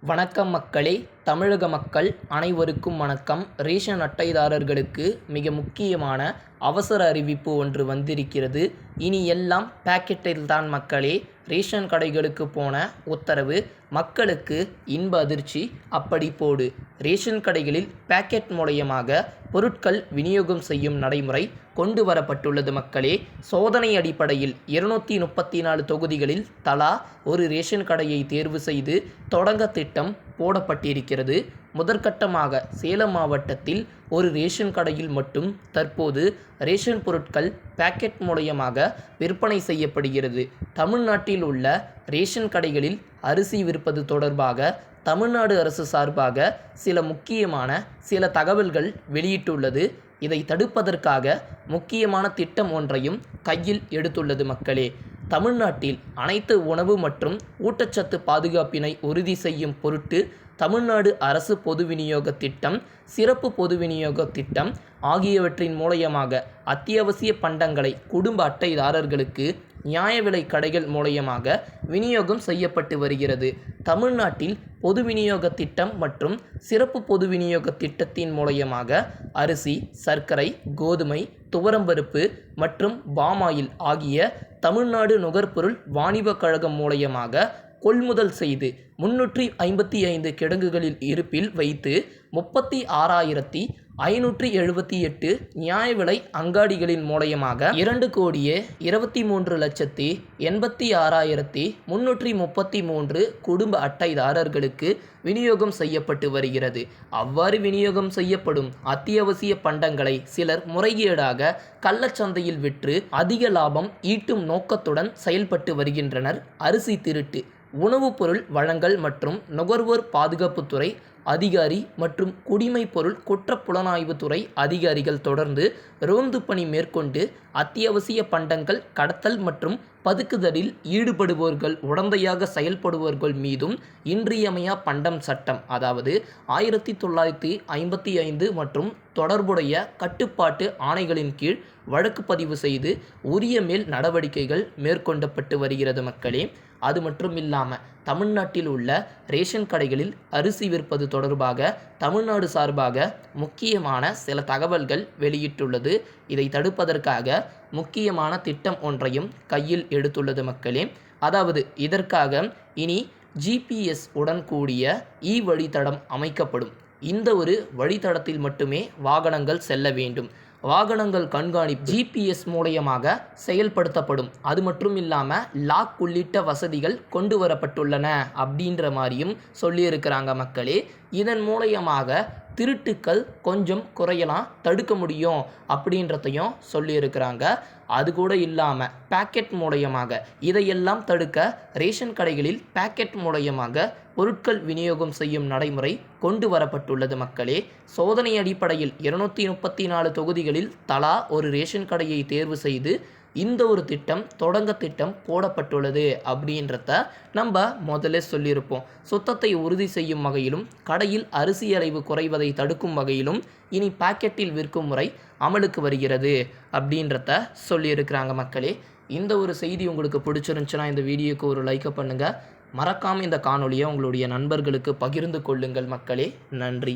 வணக்கம் மக்களே. தமிழக மக்கள் அனைவருக்கும் வணக்கம். ரேஷன் அட்டைதாரர்களுக்கு மிக முக்கியமான அவசர அறிவிப்பு ஒன்று வந்திருக்கிறது. இனி எல்லாம் பாக்கெட்டில் தான் மக்களே. ரேஷன் கடைகளுக்கு போன உத்தரவு மக்களுக்கு இன்ப அதிர்ச்சி அப்படி போடு. ரேஷன் கடைகளில் பாக்கெட் மூலயமாக பொருட்கள் விநியோகம் செய்யும் நடைமுறை கொண்டு வரப்பட்டுள்ளது மக்களே. சோதனை அடிப்படையில் 234 தொகுதிகளில் தலா ஒரு ரேஷன் கடையை தேர்வு செய்து தொடங்க திட்டம் போடப்பட்டிருக்கிறது. முதற்கட்டமாக சேலம் மாவட்டத்தில் ஒரு ரேஷன் கடையில் மட்டும் தற்போது ரேஷன் பொருட்கள் பாக்கெட் மூலயமாக விற்பனை செய்யப்படுகிறது. தமிழ்நாட்டில் உள்ள ரேஷன் கடைகளில் அரிசி விற்பது தொடர்பாக தமிழ்நாடு அரசு சார்பாக சில தகவல்கள் வெளியிட்டுள்ளது. இதை தடுப்பதற்காக முக்கியமான திட்டம் ஒன்றையும் கையில் எடுத்துள்ளது மக்களே. தமிழ்நாட்டில் அனைத்து உணவு மற்றும் ஊட்டச்சத்து பாதுகாப்பினை உறுதி செய்யும் பொருட்டு தமிழ்நாடு அரசு பொது விநியோக திட்டம், சிறப்பு பொது விநியோக திட்டம் ஆகியவற்றின் மூலயமாக அத்தியாவசிய பண்டங்களை குடும்ப அட்டைதாரர்களுக்கு நியாய விலை கடைகள் மூலயமாக விநியோகம் செய்யப்பட்டு வருகிறது. தமிழ்நாட்டில் பொது விநியோக திட்டம் மற்றும் சிறப்பு பொது விநியோக திட்டத்தின் மூலயமாக அரிசி, சர்க்கரை, கோதுமை, துவரம்பருப்பு மற்றும் பாமாயில் ஆகிய தமிழ்நாடு நுகர்பொருள் வாணிபக் கழகம் மூலயமாக கொள்முதல் செய்து 355 கிடங்குகளில் இருப்பில் வைத்து 36,578 நியாய விலை அங்காடிகளின் மூலயமாக 2,23,86,333 குடும்ப அட்டைதாரர்களுக்கு விநியோகம் செய்யப்பட்டு வருகிறது. அவ்வாறு விநியோகம் செய்யப்படும் அத்தியாவசிய பண்டங்களை சிலர் முறைகேடாக கள்ளச்சந்தையில் விற்று அதிக லாபம் ஈட்டும் நோக்கத்துடன் செயல்பட்டு வருகின்றனர். அரிசி திருட்டு. உணவுப் பொருள் வழங்கல் மற்றும் நுகர்வோர் பாதுகாப்புத்துறை அதிகாரி மற்றும் குடிமைப் பொருள் குற்றப்புலனாய்வுத்துறை அதிகாரிகள் தொடர்ந்து ரோந்து பணி மேற்கொண்டு அத்தியாவசிய பண்டங்கள் கடத்தல் மற்றும் பதுக்குதலில் ஈடுபடுபவர்கள் உடந்தையாக செயல்படுபவர்கள் மீதும் இன்றியமையா பண்டம் சட்டம் அதாவது 1955 மற்றும் தொடர்புடைய கட்டுப்பாட்டு ஆணைகளின் கீழ் வழக்கு பதிவு செய்து உரிய மேல் நடவடிக்கைகள் மேற்கொள்ளப்பட்டு வருகிறது மக்களே. அது மட்டும் இல்லாமல் தமிழ்நாட்டில் உள்ள ரேஷன் கடைகளில் அரிசி விற்பது தொடர்பாக தமிழ்நாடு சார்பாக முக்கியமான சில தகவல்கள் வெளியிட்டுள்ளது. இதை தடுப்பதற்காக முக்கியமான திட்டம் ஒன்றையும் கையில் எடுத்துள்ளது மக்களே. அதாவது இதற்காக இனி GPS உடன் கூடிய வழித்தடம் அமைக்கப்படும். இந்த ஒரு வழித்தடத்தில் மட்டுமே வாகனங்கள் செல்ல வேண்டும். வாகனங்கள் கண்காணிப்பு GPS மூலயமாக செயல்படுத்தப்படும். அது மட்டும் இல்லாமல் லாக் உள்ளிட்ட வசதிகள் கொண்டு வரப்பட்டுள்ளன அப்படின்ற மாதிரியும் சொல்லியிருக்கிறாங்க மக்களே. இதன் மூலயமாக திருட்டுக்கள் கொஞ்சம் குறையலாம், தடுக்க முடியும் அப்படின்றதையும் சொல்லியிருக்கிறாங்க. அது கூட இல்லாமல் பாக்கெட் மூலயமாக இதையெல்லாம் தடுக்க ரேஷன் கடைகளில் பாக்கெட் மூலயமாக பொருட்கள் விநியோகம் செய்யும் நடைமுறை கொண்டு வரப்பட்டுள்ளது மக்களே. சோதனை அடிப்படையில் 234 தொகுதிகளில் தலா ஒரு ரேஷன் கடையை தேர்வு செய்து இந்த ஒரு திட்டம் தொடங்க திட்டம் போடப்பட்டுள்ளது அப்படின்றத நம்ம முதல்ல சொல்லியிருப்போம். சுத்தத்தை உறுதி செய்யும் வகையிலும் கடையில் அரிசி அளவு குறைவதை தடுக்கும் வகையிலும் இனி பாக்கெட்டில் விற்கும் முறை அமலுக்கு வருகிறது அப்படின்றத சொல்லியிருக்கிறாங்க மக்களே. இந்த ஒரு செய்தி உங்களுக்கு பிடிச்சிருந்துச்சுன்னா இந்த வீடியோக்கு ஒரு லைக்கை பண்ணுங்கள். மறக்காமல் இந்த காணொலியை உங்களுடைய நண்பர்களுக்கு பகிர்ந்து கொள்ளுங்கள் மக்களே. நன்றி.